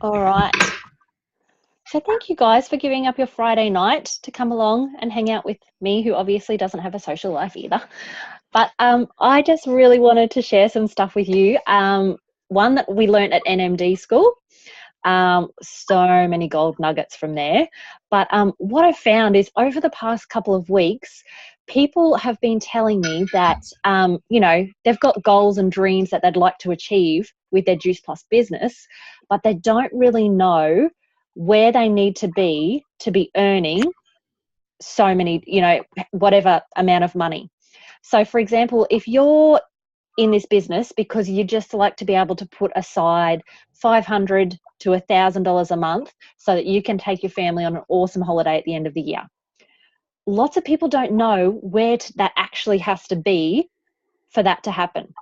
All right. So thank you guys for giving up your Friday night to come along and hang out with me, who obviously doesn't have a social life either. But I just really wanted to share some stuff with you. One that we learnt at NMD school. So many gold nuggets from there. But what I found is over the past couple of weeks, people have been telling me that, they've got goals and dreams that they'd like to achieve with their Juice Plus business, but they don't really know where they need to be earning so many, whatever amount of money. So, for example, if you're in this business because you just like to be able to put aside $500 to $1,000 a month so that you can take your family on an awesome holiday at the end of the year. Lots of people don't know where that actually has to be for that to happen.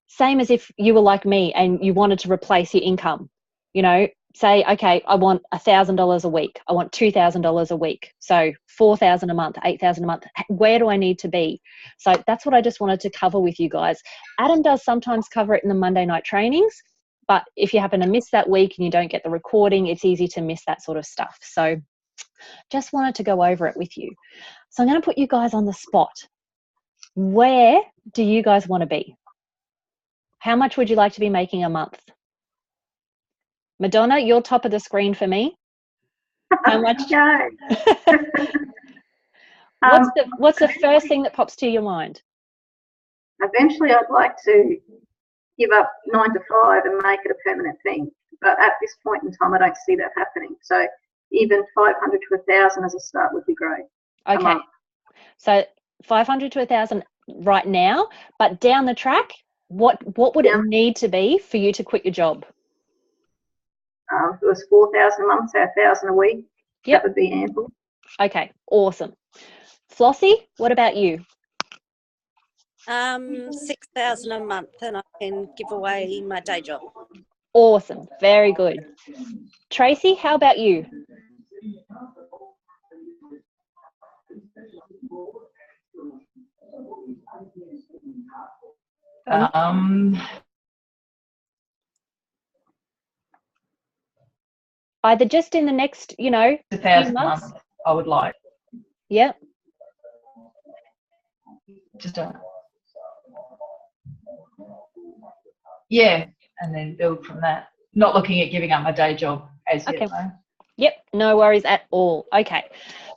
Same as if you were like me and you wanted to replace your income. Say, okay, I want $1,000 a week. I want $2,000 a week. So $4,000 a month, $8,000 a month. Where do I need to be? So that's what I just wanted to cover with you guys. Adam does sometimes cover it in the Monday night trainings, but if you happen to miss that week and you don't get the recording, it's easy to miss that sort of stuff. So just wanted to go over it with you. So I'm going to put you guys on the spot. Where do you guys want to be? How much would you like to be making a month? Madonna, you're top of the screen for me. How much? What's the first thing that pops to your mind? Eventually, I'd like to give up 9 to 5 and make it a permanent thing. But at this point in time, I don't see that happening. So even 500 to 1,000 as a start would be great. Okay. So 500 to 1,000 right now, but down the track, what would it need to be for you to quit your job? If it was 4,000 a month, so 1,000 a week, that would be ample. Okay, awesome. Flossie, what about you? 6,000 a month, and I can give away my day job. Awesome, very good. Tracy, how about you? Either just in the next, 1,000 a month, I would like. Yep. And then build from that. Not looking at giving up my day job as yet. Though. Yep, no worries at all. Okay,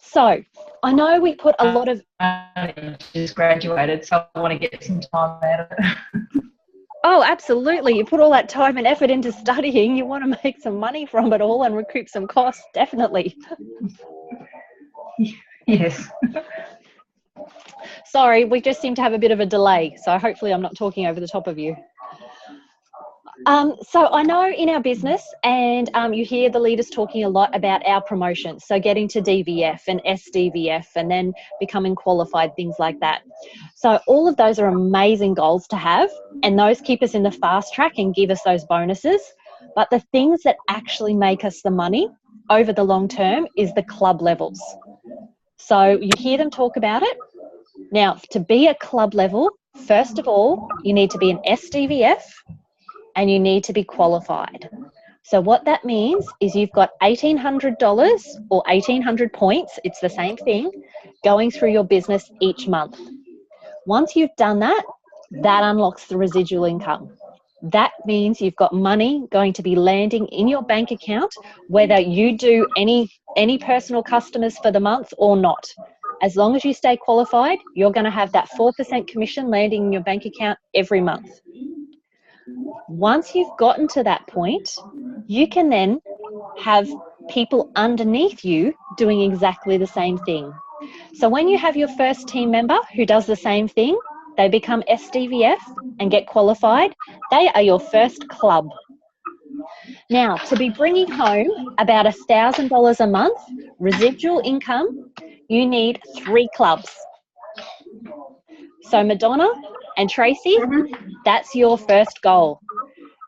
so I know we put a lot of... I just graduated, so I want to get some time out of it. Oh, absolutely. You put all that time and effort into studying. You want to make some money from it all and recoup some costs, definitely. Yes. Sorry, we just seem to have a bit of a delay, so hopefully I'm not talking over the top of you. So I know in our business, and you hear the leaders talking a lot about our promotions, so getting to DVF and SDVF and then becoming qualified, things like that. So all of those are amazing goals to have, and those keep us in the fast track and give us those bonuses. But the things that actually make us the money over the long term is the club levels. So you hear them talk about it. Now, to be a club level, first of all, you need to be an SDVF and you need to be qualified. So what that means is you've got $1,800 or 1,800 points, it's the same thing, going through your business each month. Once you've done that, that unlocks the residual income. That means you've got money going to be landing in your bank account, whether you do any personal customers for the month or not. As long as you stay qualified, you're going to have that 4% commission landing in your bank account every month. Once you've gotten to that point, you can then have people underneath you doing exactly the same thing. So when you have your first team member who does the same thing, they become SDVF and get qualified, they are your first club. Now, to be bringing home about $1,000 a month residual income, you need 3 clubs. So Madonna and Tracy, that's your first goal.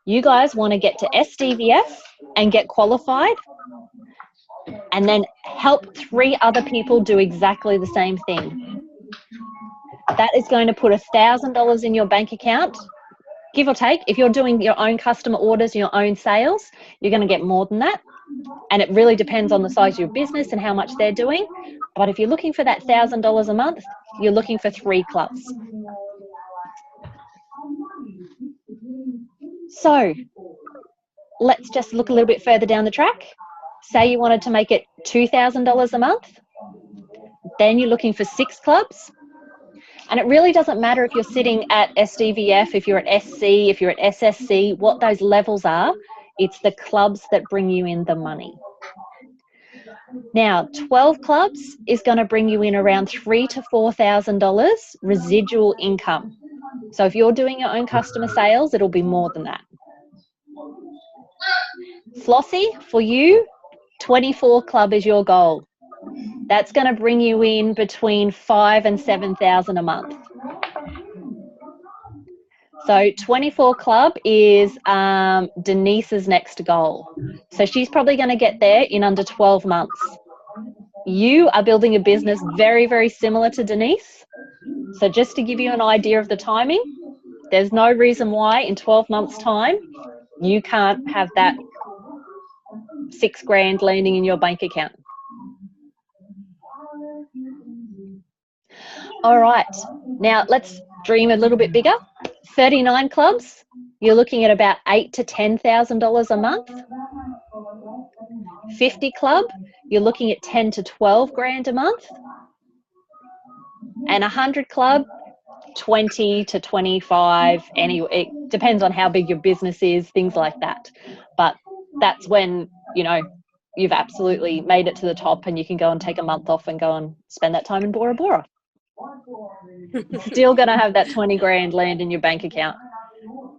You guys want to get to SDVF and get qualified, and then help 3 other people do exactly the same thing. That is going to put $1,000 in your bank account give or take, if you're doing your own customer orders, your own sales, you're going to get more than that. And it really depends on the size of your business and how much they're doing. But if you're looking for that $1,000 a month, you're looking for 3 clubs. So let's just look a little bit further down the track. Say you wanted to make it $2,000 a month. Then you're looking for 6 clubs. And it really doesn't matter if you're sitting at SDVF, if you're at SC, if you're at SSC, what those levels are. It's the clubs that bring you in the money. Now, 12 clubs is going to bring you in around $3,000 to $4,000 residual income. So if you're doing your own customer sales, it'll be more than that. Flossie, for you, 24 club is your goal. That's going to bring you in between $5,000 and $7,000 a month. So 24 club is Denise's next goal. So she's probably going to get there in under 12 months. You are building a business very, very similar to Denise. So just to give you an idea of the timing, there's no reason why in 12 months' time you can't have that $6,000 landing in your bank account. All right, now let's dream a little bit bigger. 39 clubs, you're looking at about $8,000 to $10,000 a month. 50 club, you're looking at $10,000 to $12,000 a month. And 100 club, 20 to 25. Anyway, it depends on how big your business is, things like that. But that's when, you know, you've absolutely made it to the top and you can go and take a month off and go and spend that time in Bora Bora. Still going to have that $20,000 land in your bank account.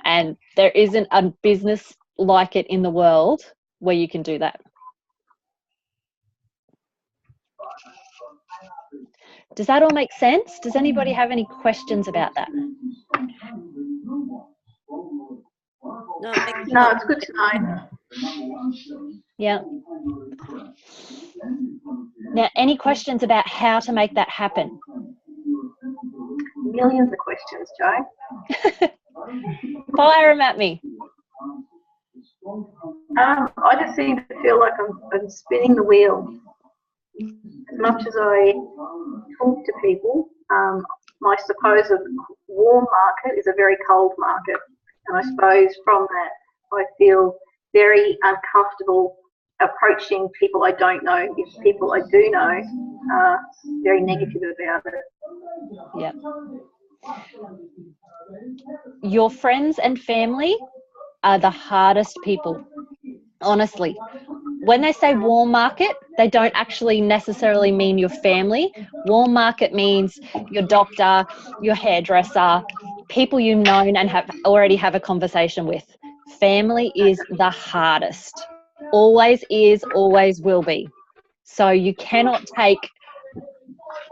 And there isn't a business like it in the world where you can do that. Does that all make sense? Does anybody have any questions about that? No, it's good to know. Yeah. Now, any questions about how to make that happen? Millions of questions, Jo. Fire them at me. I just seem to feel like I'm spinning the wheel. As much as I talk to people, my supposed warm market is a very cold market. And I suppose from that, I feel very uncomfortable approaching people I don't know if people I do know are very negative about it. Yeah. Your friends and family are the hardest people, honestly. When they say warm market, they don't actually necessarily mean your family. Warm market means your doctor, your hairdresser, people you've known and already have a conversation with. Family is the hardest. Always is, always will be. So you cannot take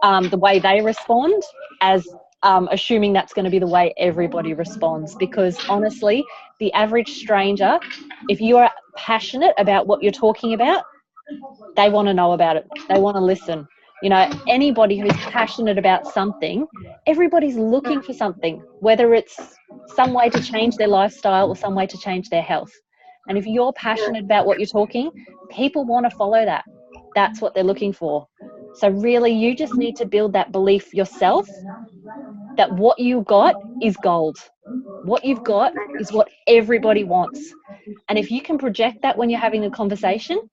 the way they respond as assuming that's going to be the way everybody responds, because honestly, the average stranger, if you are passionate about what you're talking about, they want to know about it. They want to listen. You know, anybody who's passionate about something, everybody's looking for something, whether it's some way to change their lifestyle or some way to change their health. And if you're passionate about what you're talking, people want to follow that. That's what they're looking for. So really, you just need to build that belief yourself that what you got is gold. What you've got is what everybody wants. And if you can project that when you're having a conversation,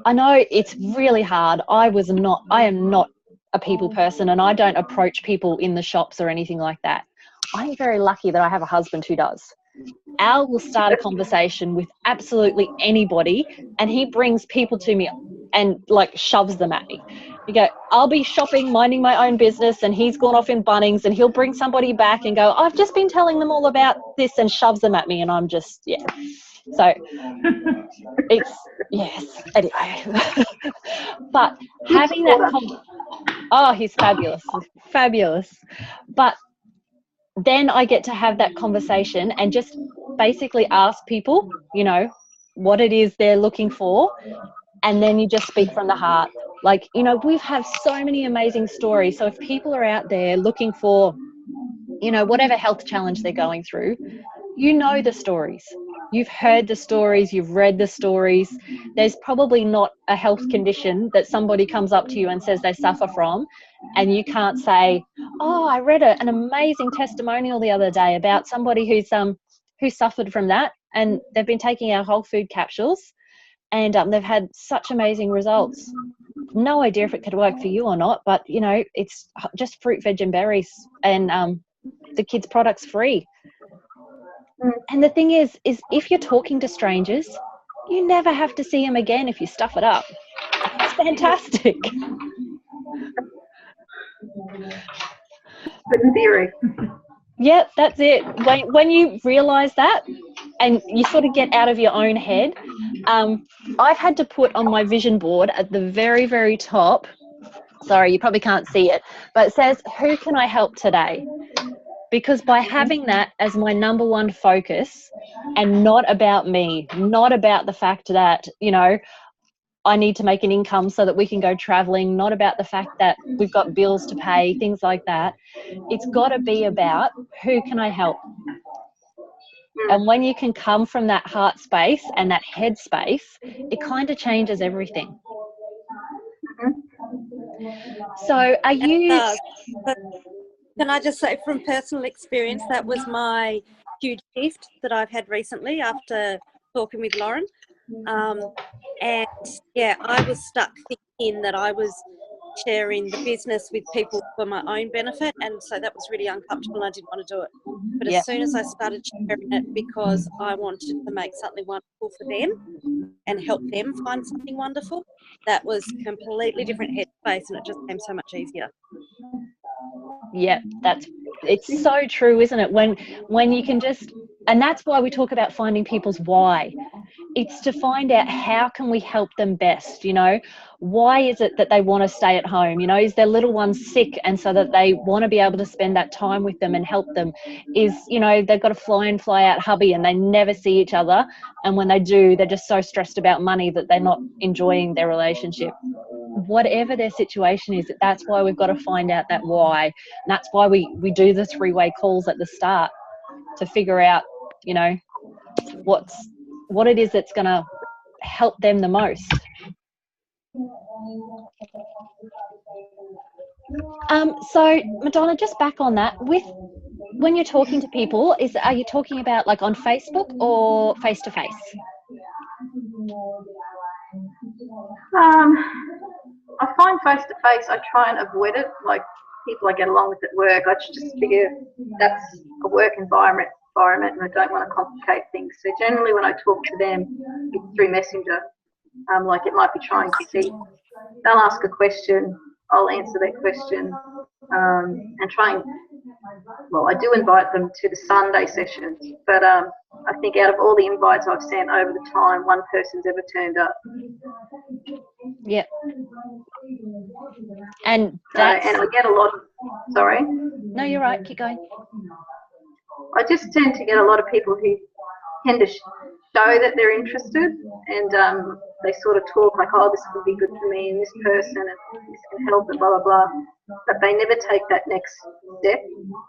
I know it's really hard. I am not a people person, and I don't approach people in the shops or anything like that. I'm very lucky that I have a husband who does. Al will start a conversation with absolutely anybody, and he brings people to me and like shoves them at me. You go, I'll be shopping, minding my own business, and he's gone off in Bunnings, and he'll bring somebody back and go, I've just been telling them all about this, and shoves them at me, and I'm just, yeah. So it's, yes, anyway. But having that, oh, he's fabulous, fabulous. But then I get to have that conversation and just basically ask people, you know, what it is they're looking for. And then you just speak from the heart. Like, you know, we've had so many amazing stories. So if people are out there looking for you know, whatever health challenge they're going through, you know the stories. You've heard the stories, you've read the stories. There's probably not a health condition that somebody comes up to you and says they suffer from, and you can't say, oh, I read an amazing testimonial the other day about somebody who suffered from that, and they've been taking our whole food capsules, and they've had such amazing results. No idea if it could work for you or not, but, you know, it's just fruit, veg and berries, and the kids' products free. And the thing is if you're talking to strangers, you never have to see them again if you stuff it up. It's fantastic. But in theory. Yeah, that's it. When you realise that and you sort of get out of your own head, I've had to put on my vision board at the very, very top, sorry, you probably can't see it, but it says, who can I help today? Because by having that as my number one focus, and not about me, not about the fact that, you know, I need to make an income so that we can go traveling, not about the fact that we've got bills to pay, things like that. It's got to be about who can I help? And when you can come from that heart space and that head space, it kind of changes everything. So are you... But can I just say from personal experience, that was my huge shift that I've had recently after talking with Lauren. And yeah, I was stuck thinking that I was sharing the business with people for my own benefit, and so that was really uncomfortable. I didn't want to do it. But as soon as I started sharing it because I wanted to make something wonderful for them and help them find something wonderful, that was completely different headspace, and it just came so much easier. Yeah, it's so true, isn't it? When you can just, and that's why we talk about finding people's why. It's to find out how can we help them best, you know? Why is it that they want to stay at home? You know, is their little one sick and so that they want to be able to spend that time with them and help them? Is, you know, they've got a fly in, fly out hubby and they never see each other, and when they do, they're just so stressed about money that they're not enjoying their relationship. Whatever their situation is, that's why we've got to find out that why. And that's why we do the three-way calls at the start to figure out, you know, what it is that's going to help them the most. So Madonna, just back on that, when you're talking to people, are you talking about like on Facebook or face to face? I find face to face, I try and avoid it. Like people I get along with at work, I just figure that's a work environment and I don't want to complicate things. So generally when I talk to them, it's through Messenger. Like it might be trying to see, they'll ask a question, I'll answer that question, and try and, well, I do invite them to the Sunday sessions, but I think out of all the invites I've sent over the time, one person's ever turned up. Yeah. And that's... and I get a lot of, sorry? No, you're right, keep going. I just tend to get a lot of people who tend to show that they're interested, and they sort of talk like, oh, this would be good for me and this person and this can help and blah, blah, blah. But they never take that next step.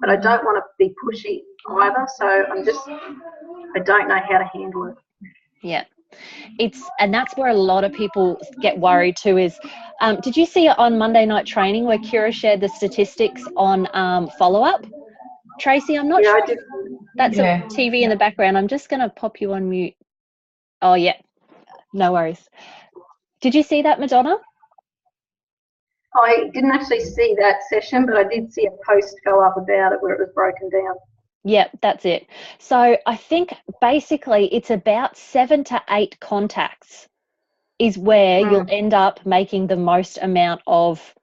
But I don't want to be pushy either, so I don't know how to handle it. Yeah. And that's where a lot of people get worried too is, did you see it on Monday Night Training where Kira shared the statistics on follow-up? Tracy, I'm not sure. That's a TV in the background. I'm just going to pop you on mute. Oh, yeah. No worries. Did you see that, Madonna? I didn't actually see that session, but I did see a post go up about it where it was broken down. Yeah, that's it. So I think basically it's about 7 to 8 contacts is where you'll end up making the most amount of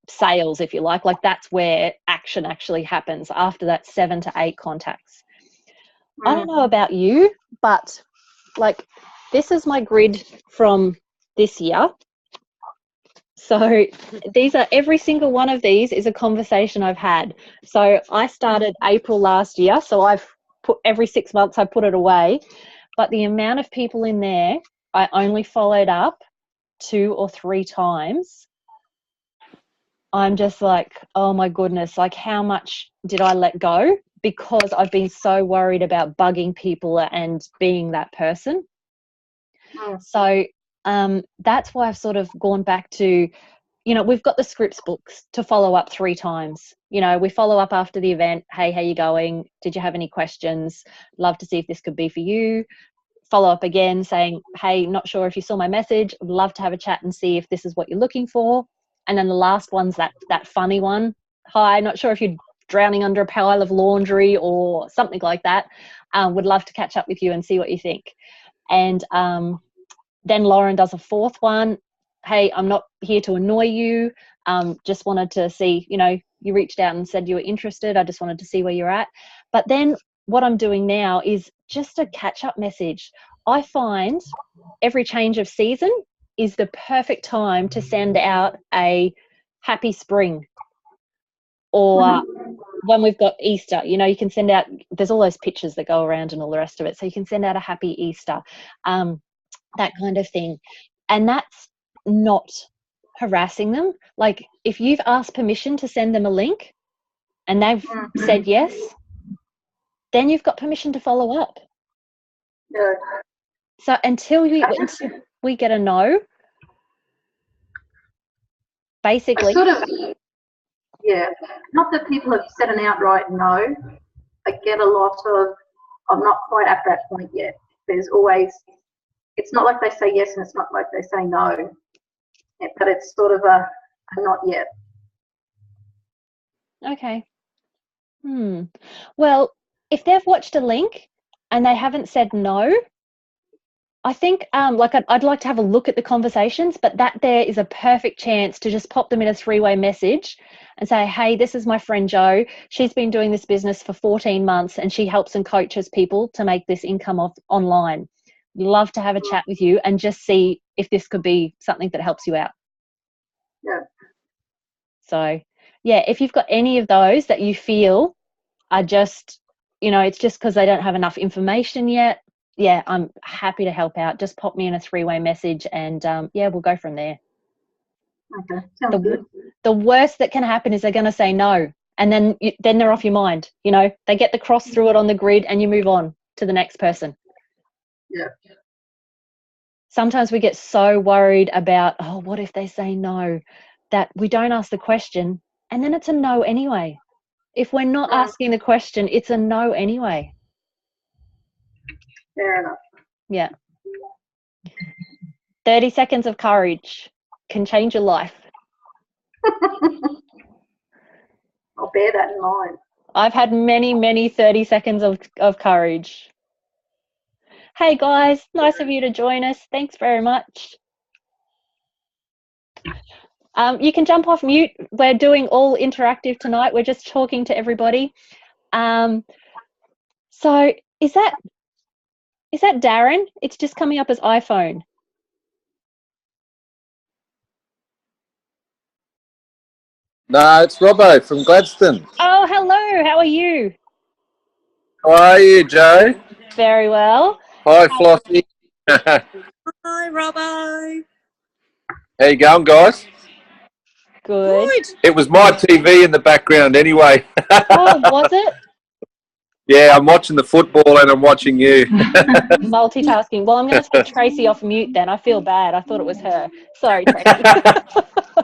sales, if you like. Like that's where action actually happens after that 7 to 8 contacts. I don't know about you, but like this is my grid from this year. So these are, every single one of these is a conversation I've had. So I started April last year, so I've put every 6 months I put it away, but the amount of people in there I only followed up 2 or 3 times I'm just like, oh my goodness, like how much did I let go because I've been so worried about bugging people and being that person. So that's why I've sort of gone back to, you know, we've got the scripts books to follow up 3 times. You know, we follow up after the event. Hey, how you going? Did you have any questions? Love to see if this could be for you. Follow up again saying, hey, not sure if you saw my message. I'd love to have a chat and see if this is what you're looking for. And then the last one's that funny one. Hi, not sure if you're drowning under a pile of laundry or something like that. Would love to catch up with you and see what you think. And then Lauren does a 4th one. Hey, I'm not here to annoy you. Just wanted to see, you know, you reached out and said you were interested. I just wanted to see where you're at. But then what I'm doing now is just a catch-up message. I find every change of season is the perfect time to send out a happy spring, or when we've got Easter, you know, you can send out, there's all those pictures that go around and all the rest of it. So you can send out a happy Easter, that kind of thing. And that's not harassing them. Like if you've asked permission to send them a link and they've said yes, then you've got permission to follow up. Yeah. So until we get a no, basically. Sort of, yeah. Not that people have said an outright no. I get a lot of, I'm not quite at that point yet. There's always, it's not like they say yes and it's not like they say no. But it's sort of a not yet. Okay. Well, if they've watched a link and they haven't said no, I think like I'd like to have a look at the conversations, but that there is a perfect chance to just pop them in a 3-way message and say, hey, this is my friend Jo. She's been doing this business for 14 months and she helps and coaches people to make this income online. Love to have a chat with you and just see if this could be something that helps you out. Yeah. So, yeah, if you've got any of those that you feel are just, you know, it's just because they don't have enough information yet, yeah, I'm happy to help out. Just pop me in a 3-way message and, yeah, we'll go from there. Okay, sounds good. The worst that can happen is they're going to say no, and then they're off your mind. You know, they get the cross through it on the grid and you move on to the next person. Yeah. Sometimes we get so worried about, oh, what if they say no, that we don't ask the question and then it's a no anyway. If we're not asking the question, it's a no anyway. Fair enough. Yeah. 30 seconds of courage can change your life. I'll bear that in mind. I've had many, many 30 seconds of courage. Hey guys, nice of you to join us. Thanks very much. You can jump off mute. We're doing all interactive tonight. We're just talking to everybody. So is that Darren? It's just coming up as iPhone. No, it's Robbo from Gladstone. Oh, hello. How are you? How are you, Jo? Very well. Hi, Flossie. Hi, Robbo. How you going, guys? Good. It was my TV in the background anyway. Oh, was it? Yeah, I'm watching the football and I'm watching you. Multitasking. Well, I'm going to take Tracy off mute then. I feel bad. I thought it was her. Sorry, Tracy.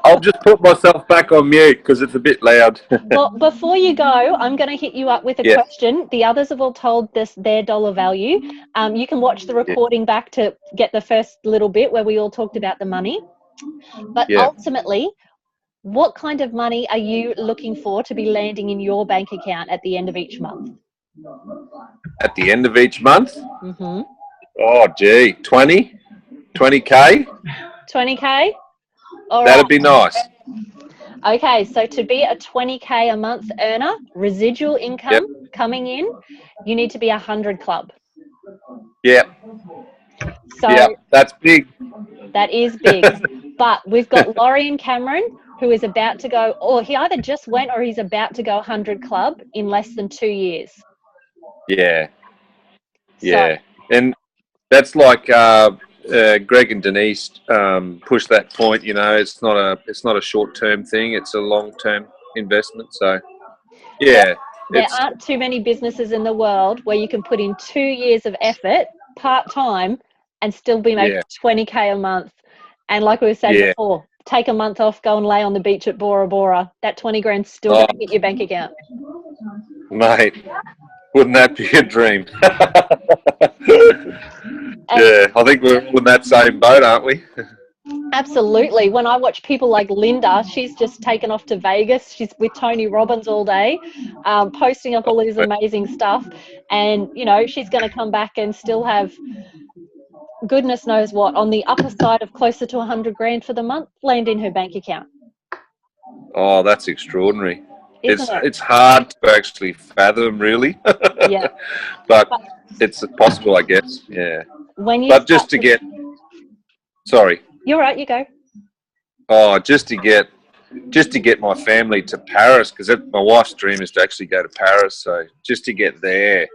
I'll just put myself back on mute because it's a bit loud. Well, before you go, I'm going to hit you up with a question. The others have all told their dollar value. You can watch the recording back to get the first little bit where we all talked about the money. But ultimately, what kind of money are you looking for to be landing in your bank account at the end of each month? At the end of each month? Mm-hmm. Oh, gee, 20? 20K? 20K? All That'd right. be nice. Okay, so to be a 20K a month earner, residual income coming in, you need to be 100 club. Yeah. So that's big. That is big. But we've got Laurie and Cameron, who is about to go, or he either just went or he's about to go 100 club in less than 2 years. Yeah. So, And that's like Greg and Denise push that point. You know, it's not a short-term thing; it's a long-term investment. So, yeah, There aren't too many businesses in the world where you can put in 2 years of effort part-time and still be making 20K a month. And like we were saying before, take a month off, go and lay on the beach at Bora Bora. That 20 grand's still going to hit your bank account. Mate, wouldn't that be a dream? Yeah, I think we're all in that same boat, aren't we? Absolutely. When I watch people like Linda, she's just taken off to Vegas. She's with Tony Robbins all day, posting up all this amazing stuff. And, you know, she's going to come back and still have goodness knows what on the upper side of closer to 100 grand for the month land in her bank account. Oh, that's extraordinary. Isn't it? It's hard to actually fathom, really. Yeah. but it's possible, I guess. Yeah. When you but just to get, sorry. You're right. You go. Oh, just to get my family to Paris, because my wife's dream is to actually go to Paris. So just to get there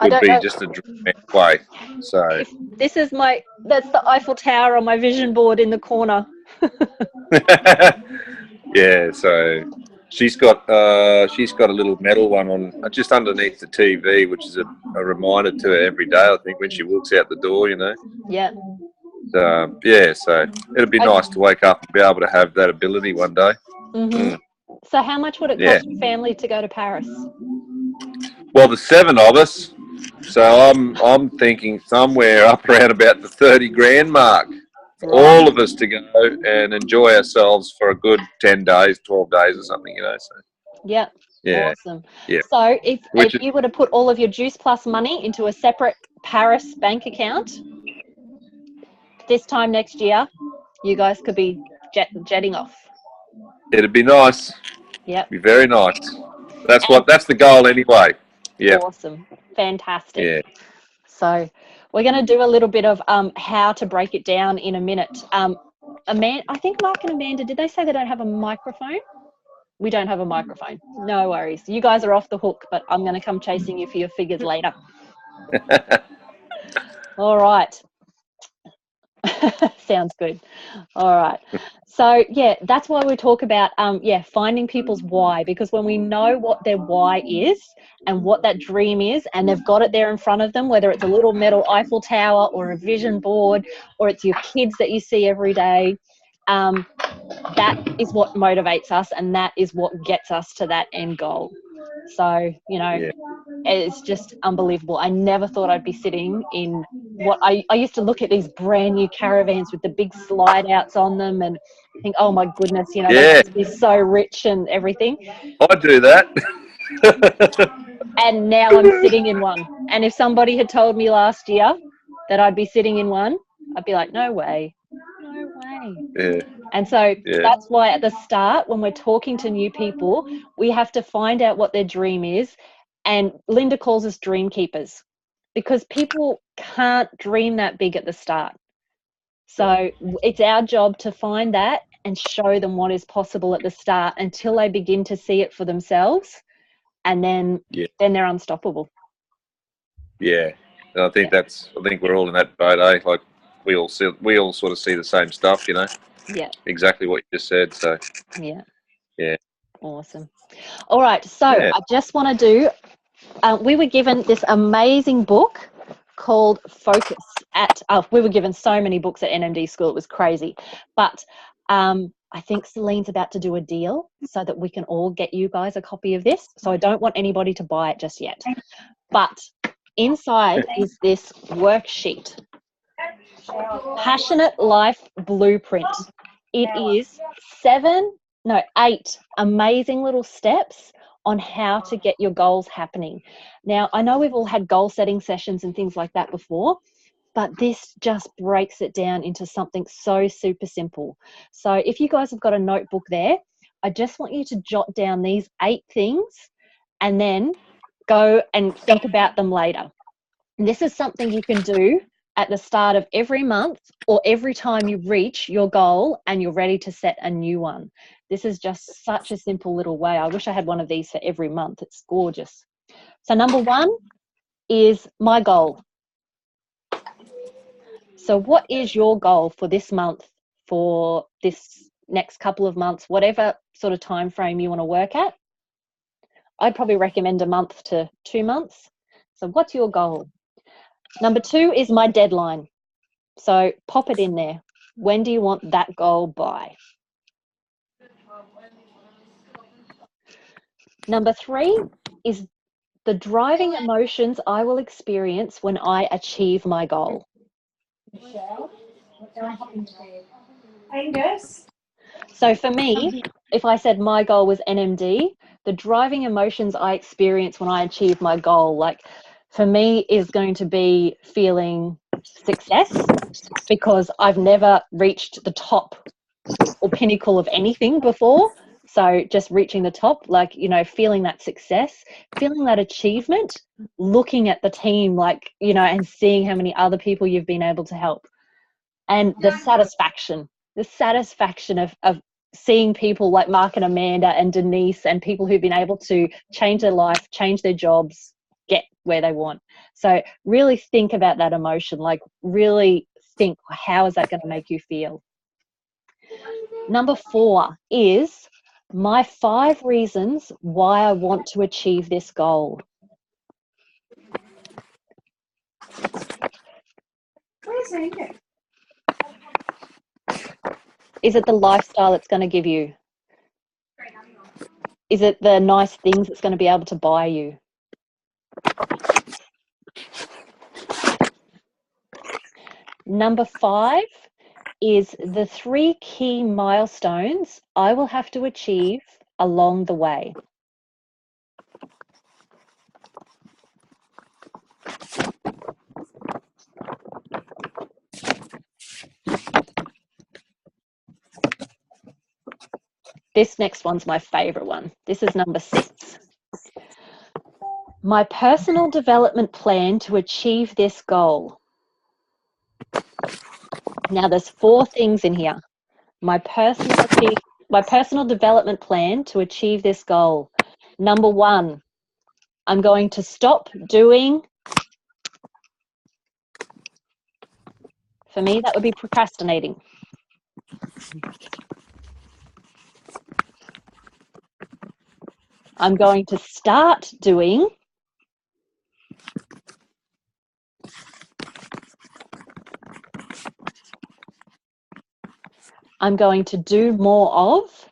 would be just a dream anyway. So this is that's the Eiffel Tower on my vision board in the corner. Yeah. So she's got a little metal one on just underneath the TV, which is a reminder to her every day, I think, when she walks out the door, you know. Yeah. So it'd be nice to wake up and be able to have that ability one day. Mm-hmm. So how much would it cost your family to go to Paris? Well, the 7 of us, so I'm thinking somewhere up around about the 30 grand mark for all of us to go and enjoy ourselves for a good 10 days, 12 days or something, you know. So yeah. Awesome. Yeah. So if you were to put all of your Juice Plus money into a separate Paris bank account, this time next year, you guys could be jetting off. It'd be nice. Yep. Be very nice. That's the goal anyway. Yeah. Awesome. Fantastic. Yeah. So we're going to do a little bit of how to break it down in a minute. I think Mark and Amanda, did they say they don't have a microphone? We don't have a microphone. No worries. You guys are off the hook, but I'm going to come chasing you for your figures later. All right. Sounds good. All right. So yeah, that's why we talk about finding people's why, because when we know what their why is and what that dream is, and they've got it there in front of them, whether it's a little metal Eiffel Tower or a vision board, or it's your kids that you see every day, that is what motivates us, and that is what gets us to that end goal. So, you know, it's just unbelievable. I never thought I'd be sitting in what I used to look at these brand new caravans with the big slide outs on them and think, oh my goodness, you know, they must be so rich and everything. I do that. And now I'm sitting in one. And if somebody had told me last year that I'd be sitting in one, I'd be like, no way. No way. Yeah. And so that's why at the start, when we're talking to new people, we have to find out what their dream is. And Linda calls us dream keepers, because people can't dream that big at the start. So it's our job to find that and show them what is possible at the start until they begin to see it for themselves. And then they're unstoppable. Yeah. And I think we're all in that boat, eh? Like we all sort of see the same stuff, you know? Yeah. Exactly what you just said. So yeah. Awesome. All right. So I just want to do, we were given this amazing book called Focus we were given so many books at NMD school. It was crazy. But I think Celine's about to do a deal so that we can all get you guys a copy of this. So I don't want anybody to buy it just yet. But inside is this worksheet. Passionate Life Blueprint. It is 8 amazing little steps on how to get your goals happening. Now, I know we've all had goal setting sessions and things like that before, but this just breaks it down into something so super simple. So if you guys have got a notebook there, I just want you to jot down these 8 things and then go and think about them later. And this is something you can do at the start of every month or every time you reach your goal and you're ready to set a new one. This is just such a simple little way. I wish I had one of these for every month. It's gorgeous. So number 1 is my goal. So what is your goal for this month, for this next couple of months, whatever sort of time frame you want to work at? I'd probably recommend a month to 2 months. So what's your goal? Number 2 is my deadline. So pop it in there. When do you want that goal by? Number 3 is the driving emotions I will experience when I achieve my goal. Angus? So for me, if I said my goal was NMD, the driving emotions I experience when I achieve my goal, like for me, is going to be feeling success, because I've never reached the top or pinnacle of anything before. So just reaching the top, like, you know, feeling that success, feeling that achievement, looking at the team, like, you know, and seeing how many other people you've been able to help. And the satisfaction of seeing people like Mark and Amanda and Denise and people who've been able to change their life, change their jobs, get where they want. So really think about that emotion, like really think, how is that going to make you feel? Number 4 is my 5 reasons why I want to achieve this goal. Where's Angus? Is it the lifestyle it's going to give you? Is it the nice things it's going to be able to buy you? Number 5 is the 3 key milestones I will have to achieve along the way. This next one's my favorite one. This is number 6. My personal development plan to achieve this goal. Now there's 4 things in here. My personal development plan to achieve this goal. Number 1, I'm going to stop doing, for me that would be procrastinating. I'm going to start doing, I'm going to do more of,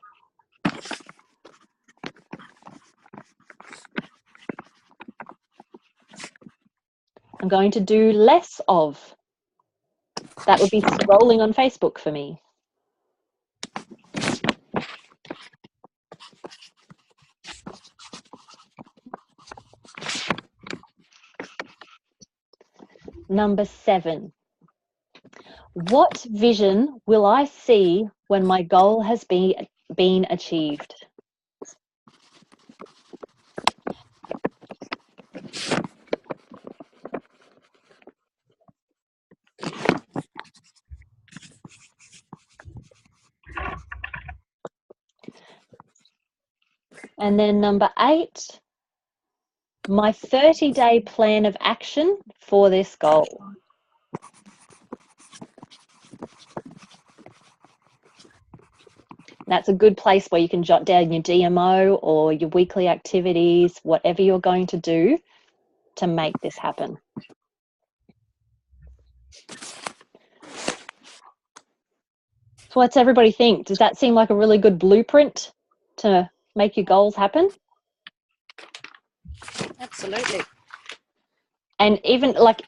I'm going to do less of. That would be scrolling on Facebook for me. Number 7, what vision will I see when my goal has been achieved? And then number 8, my 30-day plan of action for this goal. That's a good place where you can jot down your DMO or your weekly activities, whatever you're going to do to make this happen. So what's everybody think? Does that seem like a really good blueprint to make your goals happen? Absolutely. And even like,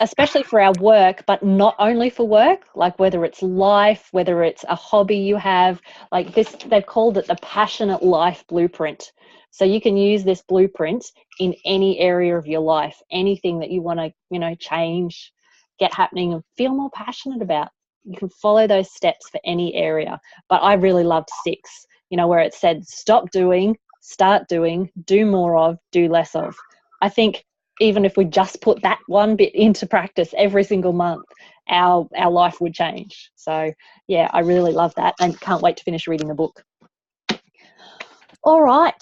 especially for our work, but not only for work, like whether it's life, whether it's a hobby you have, like this, they've called it the Passionate Life Blueprint. So you can use this blueprint in any area of your life, anything that you want to, you know, change, get happening and feel more passionate about. You can follow those steps for any area. But I really loved 6, you know, where it said stop doing, start doing, do more of, do less of. I think even if we just put that one bit into practice every single month, our life would change. So yeah, I really love that and can't wait to finish reading the book. All right.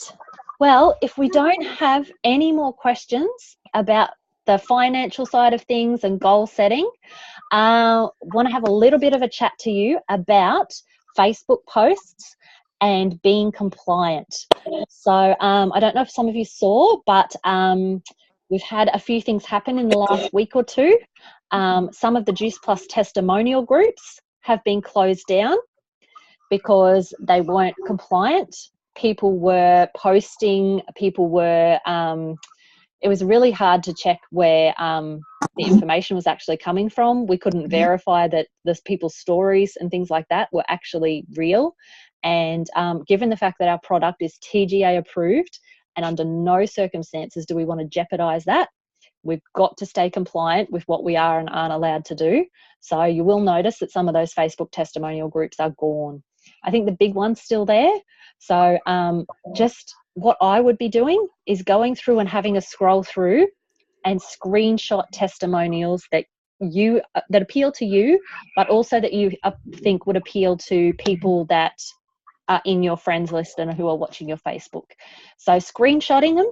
Well, if we don't have any more questions about the financial side of things and goal setting, want to have a little bit of a chat to you about Facebook posts and being compliant. So I don't know if some of you saw, but we've had a few things happen in the last week or two. Some of the Juice Plus testimonial groups have been closed down because they weren't compliant. People were posting, it was really hard to check where the information was actually coming from. We couldn't verify that this people's stories and things like that were actually real. And given the fact that our product is TGA approved, and under no circumstances do we want to jeopardize that, we've got to stay compliant with what we are and aren't allowed to do. So you will notice that some of those Facebook testimonial groups are gone. I think the big one's still there. So just what I would be doing is going through and having a scroll through and screenshot testimonials that appeal to you, but also that you think would appeal to people that are in your friends list and who are watching your Facebook. So screenshotting them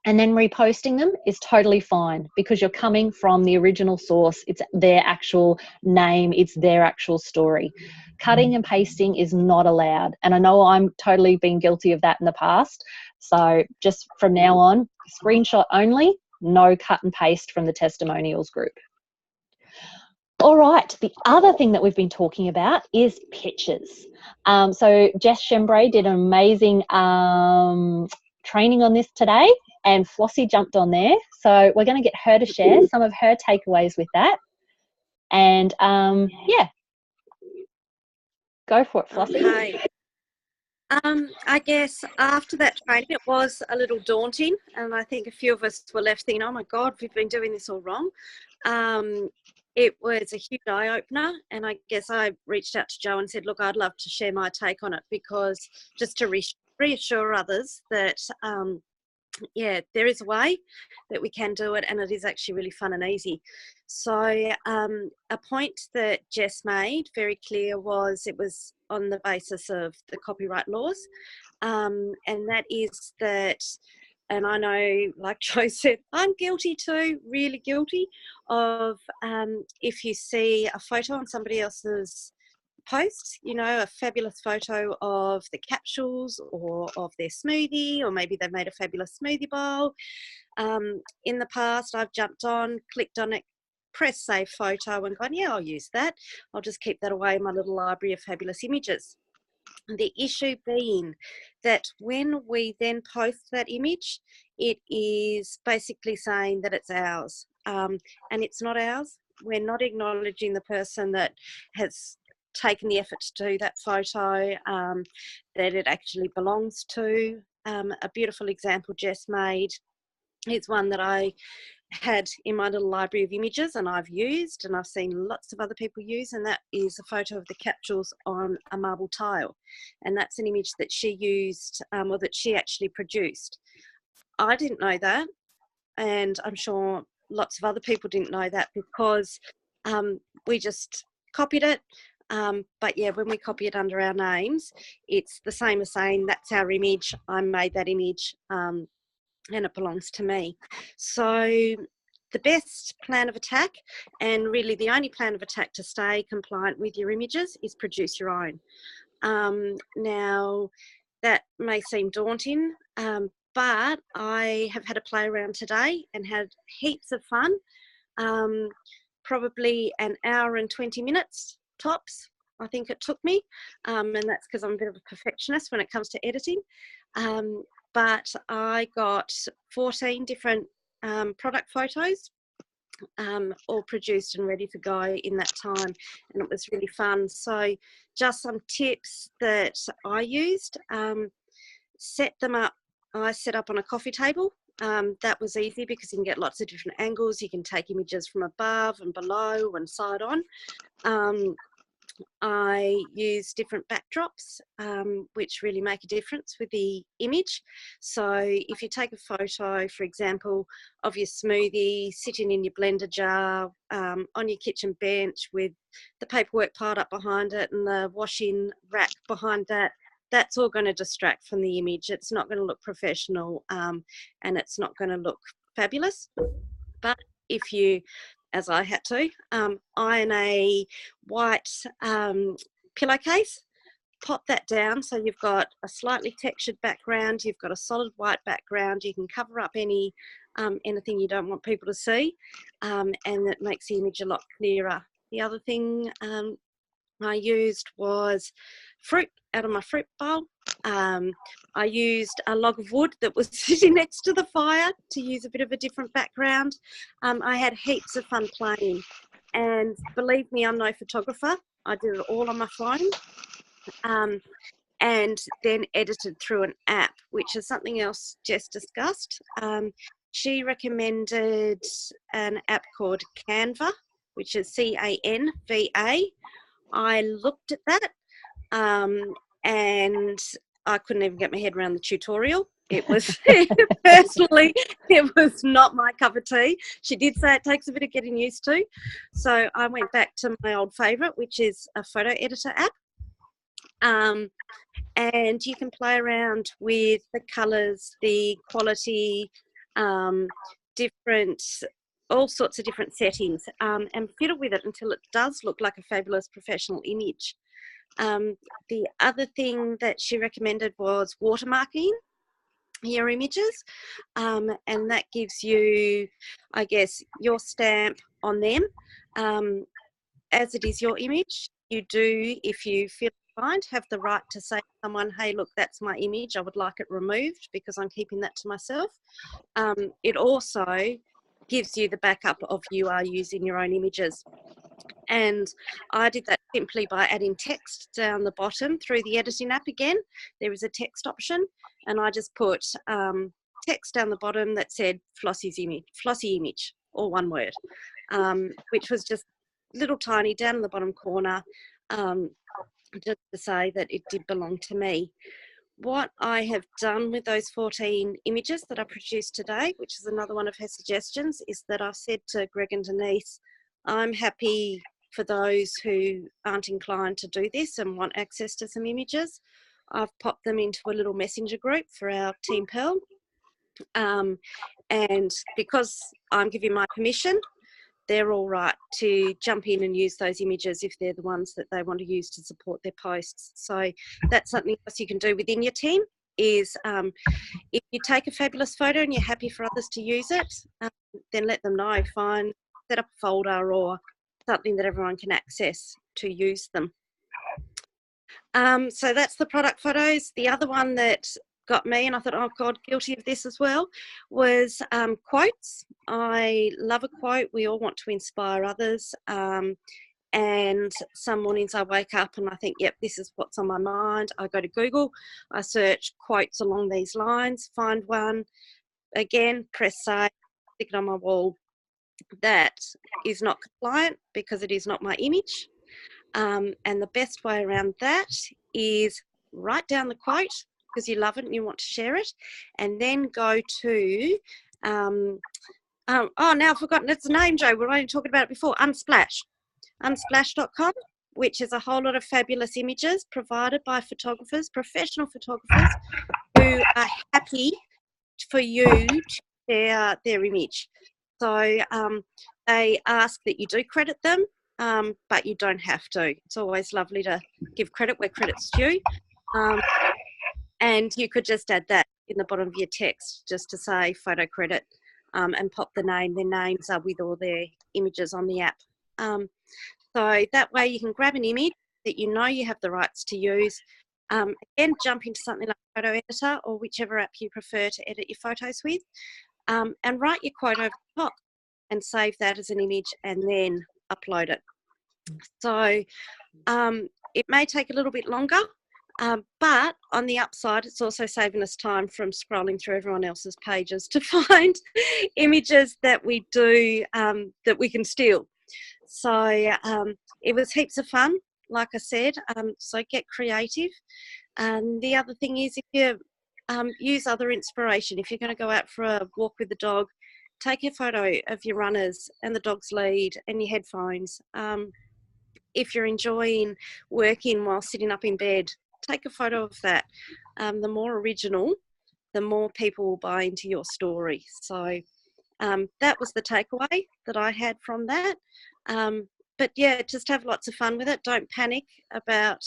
and then reposting them is totally fine because you're coming from the original source. It's their actual name. It's their actual story. Cutting and pasting is not allowed. And I know I'm totally been guilty of that in the past. So just from now on, screenshot only, no cut and paste from the testimonials group. All right, the other thing that we've been talking about is pictures. So Jess Shembray did an amazing training on this today, and Flossie jumped on there. So we're going to get her to share some of her takeaways with that. And yeah, go for it, Flossie. Okay. I guess after that training, it was a little daunting, and I think a few of us were left thinking, oh my God, we've been doing this all wrong. It was a huge eye-opener, and I guess I reached out to Jo and said, look, I'd love to share my take on it, because just to reassure others that, yeah, there is a way that we can do it, and it is actually really fun and easy. So a point that Jess made very clear was it was on the basis of the copyright laws, and that is that, and I know, like Jo said, I'm guilty too, really guilty of if you see a photo on somebody else's post, you know, a fabulous photo of the capsules or of their smoothie, or maybe they've made a fabulous smoothie bowl. In the past, I've jumped on, clicked on it, pressed save photo and gone, yeah, I'll use that. I'll just keep that away in my little library of fabulous images. The issue being that when we then post that image, it is basically saying that it's ours, and it's not ours. We're not acknowledging the person that has taken the effort to do that photo, that it actually belongs to. A beautiful example Jess made is one that I had in my little library of images, and I've used, and I've seen lots of other people use, and that is a photo of the capsules on a marble tile, and that's an image that she used, or that she actually produced. I didn't know that, and I'm sure lots of other people didn't know that, because we just copied it. But yeah, when we copy it under our names, it's the same as saying that's our image, I made that image, and it belongs to me. So the best plan of attack, and really the only plan of attack to stay compliant with your images, is produce your own. Now, that may seem daunting, but I have had a play around today and had heaps of fun. Probably an hour and 20 minutes tops, I think it took me, and that's because I'm a bit of a perfectionist when it comes to editing. But I got 14 different product photos, all produced and ready to go in that time, and it was really fun. So just some tips that I used: set them up. I set up on a coffee table. That was easy because you can get lots of different angles. You can take images from above and below and side on. I use different backdrops, which really make a difference with the image. So if you take a photo, for example, of your smoothie sitting in your blender jar, on your kitchen bench with the paperwork piled up behind it and the washing rack behind that, that's all going to distract from the image. It's not going to look professional, and it's not going to look fabulous. But if you, as I had to, iron a white pillowcase, pop that down so you've got a slightly textured background, you've got a solid white background, you can cover up any anything you don't want people to see, and it makes the image a lot clearer. The other thing I used was fruit out of my fruit bowl. I used a log of wood that was sitting next to the fire to use a bit of a different background. I had heaps of fun playing, and believe me, I'm no photographer. I did it all on my phone, and then edited through an app, which is something else Jess discussed. She recommended an app called Canva, which is C-A-N-V-A. I looked at that, and I couldn't even get my head around the tutorial. It was, personally, it was not my cup of tea. She did say it takes a bit of getting used to. So I went back to my old favourite, which is a photo editor app. And you can play around with the colours, the quality, all sorts of different settings, and fiddle with it until it does look like a fabulous professional image. The other thing that she recommended was watermarking your images, and that gives you, I guess, your stamp on them. As it is your image, you do, if you feel inclined, have the right to say to someone, hey, look, that's my image, I would like it removed because I'm keeping that to myself. It also gives you the backup of you are using your own images. And I did that simply by adding text down the bottom through the editing app again. There is a text option, and I just put text down the bottom that said Flossie image, all one word, which was just little tiny down in the bottom corner, just to say that it did belong to me. What I have done with those 14 images that I produced today, which is another one of her suggestions, is that I've said to Greg and Denise, I'm happy for those who aren't inclined to do this and want access to some images. I've popped them into a little messenger group for our Team Pearl. And because I'm giving my permission, they're all right to jump in and use those images if they're the ones that they want to use to support their posts. So that's something else you can do within your team is if you take a fabulous photo and you're happy for others to use it, then let them know. Fine, set up a folder or something that everyone can access to use them. So that's the product photos. The other one that got me, and I thought, oh God, guilty of this as well, was quotes. I love a quote. We all want to inspire others. And some mornings I wake up and I think, yep, this is what's on my mind. I go to Google, I search quotes along these lines, find one, again, press save, stick it on my wall. That is not compliant because it is not my image. And the best way around that is write down the quote because you love it and you want to share it, and then go to, oh, now I've forgotten its name, Jo, we were only talking about it before, Unsplash. Unsplash.com, which is a whole lot of fabulous images provided by photographers, professional photographers, who are happy for you to share their image. So they ask that you do credit them, but you don't have to. It's always lovely to give credit where credit's due. And you could just add that in the bottom of your text just to say photo credit, and pop the name. Their names are with all their images on the app. So that way you can grab an image that you know you have the rights to use. Again, jump into something like Photo Editor or whichever app you prefer to edit your photos with, and write your quote over the top and save that as an image and then upload it. So it may take a little bit longer, but on the upside, it's also saving us time from scrolling through everyone else's pages to find images that we do, that we can steal. So it was heaps of fun, like I said, so get creative. And the other thing is, if you use other inspiration, if you're going to go out for a walk with the dog, take a photo of your runners and the dog's lead and your headphones. If you're enjoying working while sitting up in bed, take a photo of that. The more original, the more people will buy into your story. So That was the takeaway that I had from that. But yeah, just have lots of fun with it. Don't panic about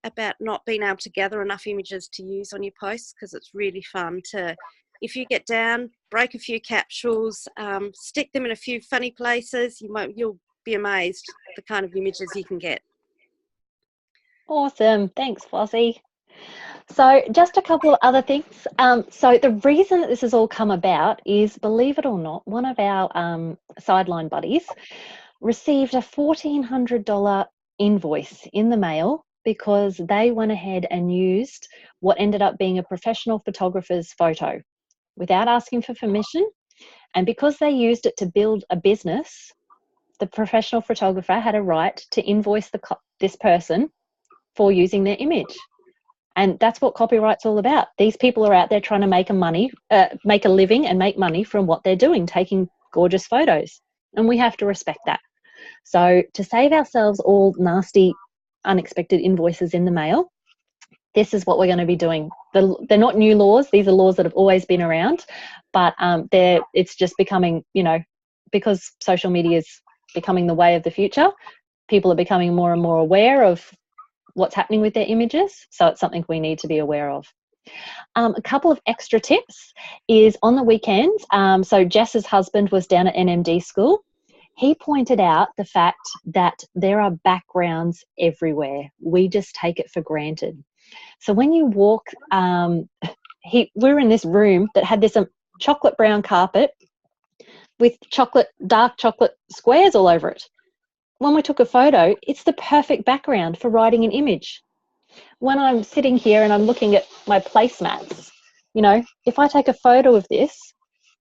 about not being able to gather enough images to use on your posts, because it's really fun to, if you get down, break a few capsules, stick them in a few funny places, you'll be amazed the kind of images you can get. Awesome. Thanks, Flossie. So just a couple of other things. So the reason that this has all come about is, believe it or not, one of our sideline buddies received a $1,400 invoice in the mail because they went ahead and used what ended up being a professional photographer's photo without asking for permission. And because they used it to build a business, the professional photographer had a right to invoice this person for using their image. And that's what copyright's all about. These people are out there trying to make a living and make money from what they're doing, taking gorgeous photos. And we have to respect that. So to save ourselves all nasty, unexpected invoices in the mail, this is what we're going to be doing. They're not new laws. These are laws that have always been around, but it's just becoming, because social media is becoming the way of the future, people are becoming more and more aware of what's happening with their images. So it's something we need to be aware of. A couple of extra tips is on the weekends. So Jess's husband was down at NMD school. He pointed out the fact that there are backgrounds everywhere. We just take it for granted. So when you walk, we were in this room that had this chocolate brown carpet with dark chocolate squares all over it. When we took a photo, it's the perfect background for writing an image. When I'm sitting here and I'm looking at my placemats, if I take a photo of this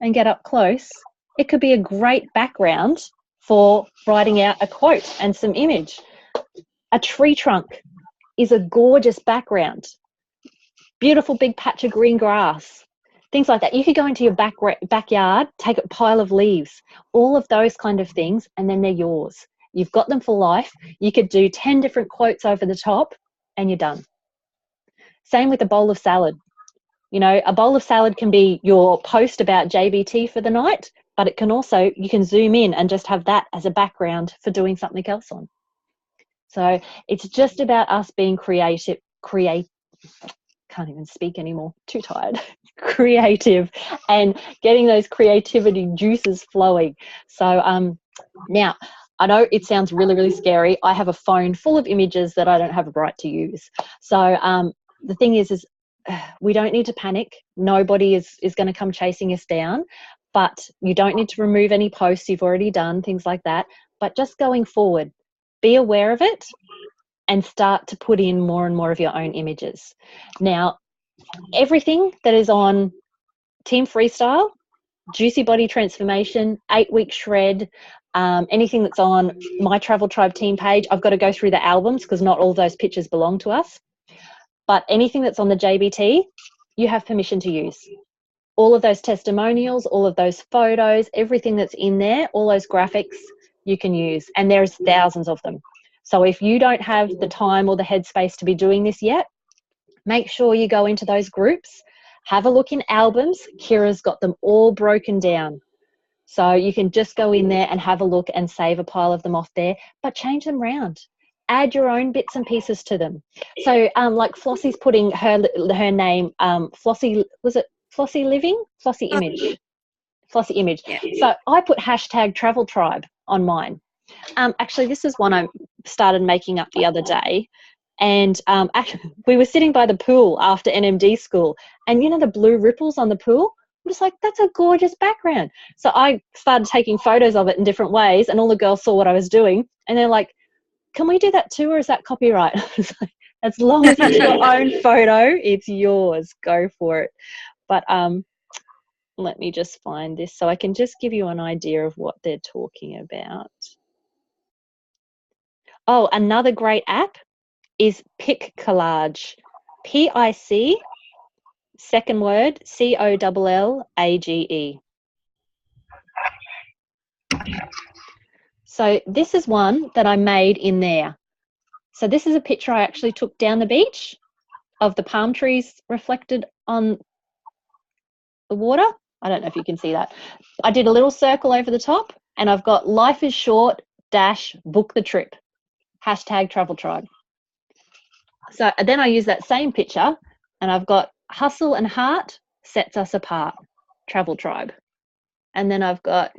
and get up close, it could be a great background for writing out a quote and some image. A tree trunk is a gorgeous background. Beautiful big patch of green grass. Things like that. You could go into your backyard, take a pile of leaves, all of those kind of things, and then they're yours. You've got them for life. You could do 10 different quotes over the top and you're done. Same with a bowl of salad. A bowl of salad can be your post about JBT for the night, but it can also, you can zoom in and just have that as a background for doing something else on. So it's just about us being creative, can't even speak anymore, too tired, creative, and getting those creativity juices flowing. So now, I know it sounds really, really scary. I have a phone full of images that I don't have a right to use. So the thing is we don't need to panic. Nobody is going to come chasing us down, but you don't need to remove any posts you've already done, things like that. But just going forward, be aware of it and start to put in more and more of your own images. Now, everything that is on Team Freestyle, Juicy Body Transformation, 8-week shred, anything that's on my Travel Tribe team page, I've got to go through the albums because not all those pictures belong to us. But anything that's on the JBT, you have permission to use. All of those testimonials, all of those photos, everything that's in there, all those graphics, you can use. And there's thousands of them. So if you don't have the time or the headspace to be doing this yet, make sure you go into those groups, have a look in albums. Kira's got them all broken down. So you can just go in there and have a look and save a pile of them off there, but change them around. Add your own bits and pieces to them. So like Flossie's putting her name, Flossie, was it Flossie Living? Flossie Image. Flossie Image. Yeah. So I put hashtag Travel Tribe on mine. Actually, this is one I started making up the other day. And actually, we were sitting by the pool after NMD school, and the blue ripples on the pool? I'm just like, that's a gorgeous background. So I started taking photos of it in different ways, and all the girls saw what I was doing, and they're like, can we do that too, or is that copyright? I was like, as long as it's your own photo, it's yours. Go for it. But let me just find this so I can just give you an idea of what they're talking about. Oh, another great app is Pic Collage. PIC, second word, COLLAGE. So this is one that I made in there. So this is a picture I actually took down the beach of the palm trees reflected on the water. I don't know if you can see that. I did a little circle over the top, and I've got life is short - book the trip, #Travel Tribe. So then I use that same picture, and I've got hustle and heart sets us apart, Travel Tribe. And then I've got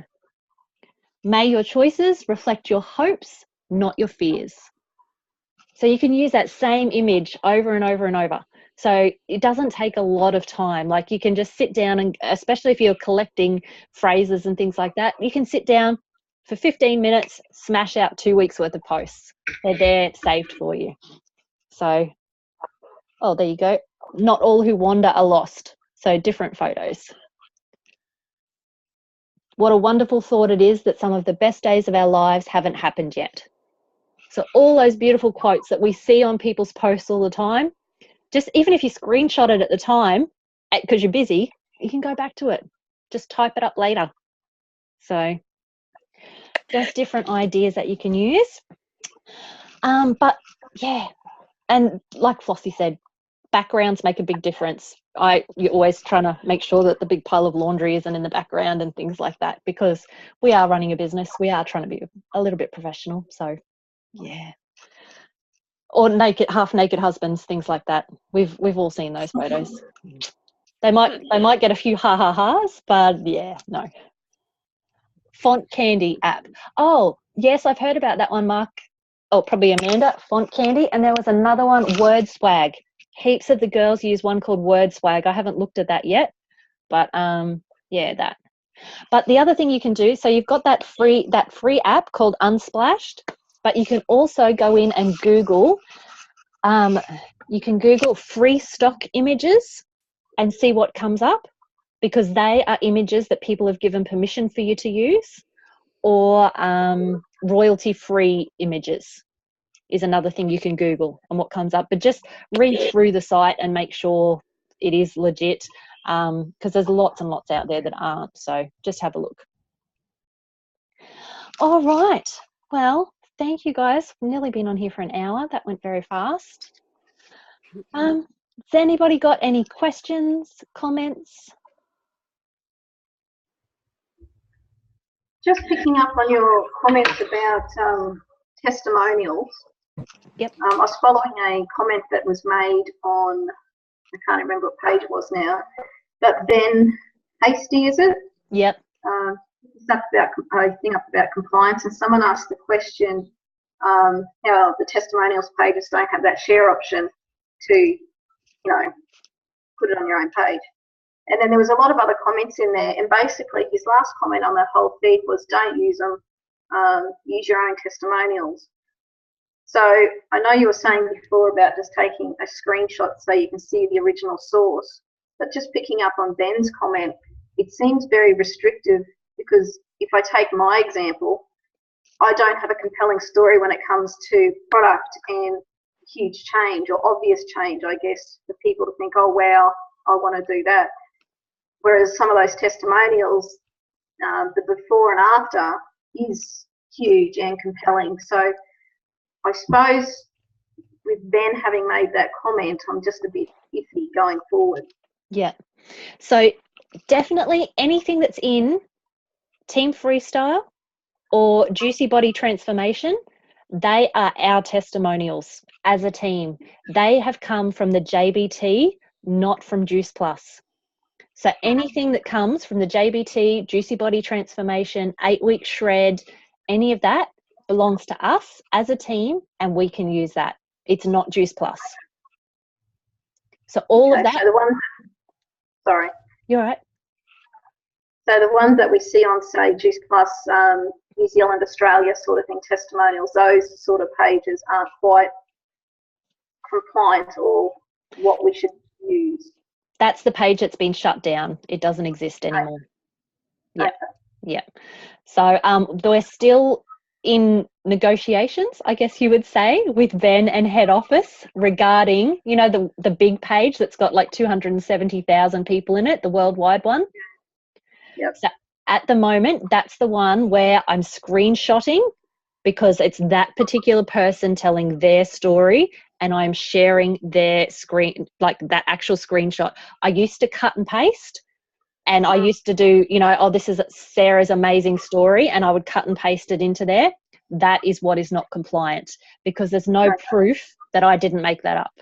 may your choices reflect your hopes, not your fears. So you can use that same image over and over and over. So it doesn't take a lot of time. Like you can just sit down, and especially if you're collecting phrases and things like that, you can sit down for 15 minutes, smash out 2 weeks worth of posts. They're there saved for you. So, oh, there you go. Not all who wander are lost. So different photos. What a wonderful thought it is that some of the best days of our lives haven't happened yet. So all those beautiful quotes that we see on people's posts all the time, just even if you screenshot it at the time because you're busy, you can go back to it. Just type it up later. So just different ideas that you can use. But yeah, and like Flossie said, backgrounds make a big difference. You're always trying to make sure that the big pile of laundry isn't in the background and things like that, because we are running a business. We are trying to be a little bit professional. So yeah. Or half naked husbands, things like that. We've all seen those photos. They might get a few ha-ha-has, but yeah, no. Font Candy app. Oh, yes, I've heard about that one, Mark. Oh, probably Amanda. Font Candy. And there was another one, Word Swag. Heaps of the girls use one called Word Swag. I haven't looked at that yet, but yeah, that. But the other thing you can do, so you've got that free app called Unsplashed, but you can also go in and Google. You can Google free stock images and see what comes up, because they are images that people have given permission for you to use, or royalty-free images is another thing you can Google and what comes up. But just read through the site and make sure it is legit, because there's lots and lots out there that aren't. So just have a look. All right. Well, thank you guys. We've nearly been on here for an hour. That went very fast. Has anybody got any questions, comments? Just picking up on your comments about testimonials. Yep. I was following a comment that was made on, I can't remember what page it was now, but Ben Hasty, is it? Yep. Thing up about compliance, and someone asked the question how the testimonials pages don't have that share option to, put it on your own page. And then there was a lot of other comments in there, and basically his last comment on that whole feed was, don't use them, use your own testimonials. So I know you were saying before about just taking a screenshot so you can see the original source, but just picking up on Ben's comment, it seems very restrictive, because if I take my example, I don't have a compelling story when it comes to product and huge change or obvious change, I guess, for people to think, oh, wow, I want to do that. Whereas some of those testimonials, the before and after is huge and compelling. So I suppose with Ben having made that comment, I'm just a bit iffy going forward. Yeah. So definitely anything that's in Team Freestyle or Juicy Body Transformation, they are our testimonials as a team. They have come from the JBT, not from Juice Plus. So anything that comes from the JBT, Juicy Body Transformation, 8-week shred, any of that belongs to us as a team, and we can use that. It's not Juice Plus. So all of that. So the ones, sorry. You're right. So the ones that we see on, say, Juice Plus, New Zealand, Australia sort of thing, testimonials, those sort of pages aren't quite compliant or what we should use. That's the page that's been shut down. It doesn't exist anymore. Yeah. Okay. Yeah. So we're still in negotiations, I guess you would say, with Ben and head office regarding, the big page that's got like 270,000 people in it, the worldwide one. Yep. So at the moment, that's the one where I'm screenshotting, because it's that particular person telling their story, and I'm sharing their screen, like that actual screenshot. I used to cut and paste And I used to do, you know, oh, this is Sarah's amazing story, and I would cut and paste it into there. That is what is not compliant, because there's no proof that I didn't make that up.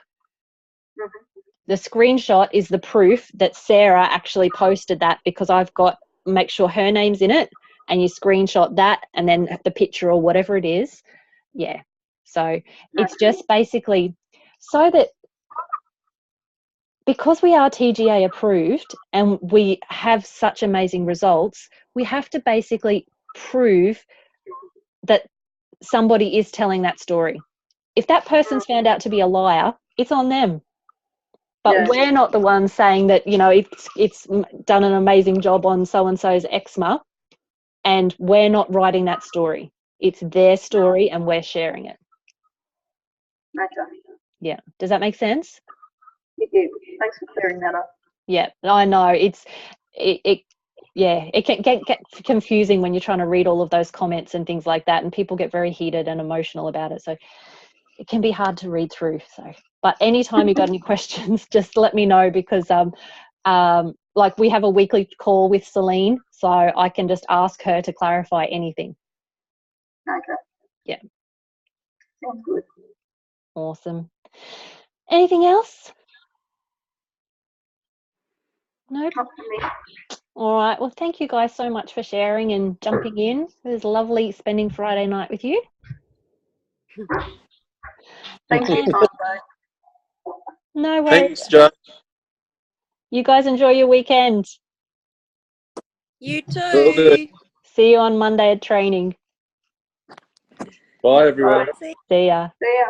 The screenshot is the proof that Sarah actually posted that, because I've got, make sure her name's in it, and you screenshot that and then the picture or whatever it is. Yeah. So it's just basically so that, because we are TGA approved and we have such amazing results, we have to basically prove that somebody is telling that story. If that person's found out to be a liar, it's on them. But we're not the ones saying that, you know, it's done an amazing job on so-and-so's eczema, and we're not writing that story. It's their story and we're sharing it. Yeah. Does that make sense? It did. Thanks for clearing that up. Yeah, I know. It can get confusing when you're trying to read all of those comments and things like that, and people get very heated and emotional about it. So it can be hard to read through. So, but anytime you've got any questions, just let me know, because like we have a weekly call with Celine, so I can just ask her to clarify anything. Okay. Yeah. Sounds good. Awesome. Anything else? No. Not for me. All right. Well, thank you guys so much for sharing and jumping in. It was lovely spending Friday night with you. Thanks for your time, though. No worries. Thanks, Joe. You guys enjoy your weekend. You Will do. too. See you on Monday at training. Bye, everyone. See See ya. See ya.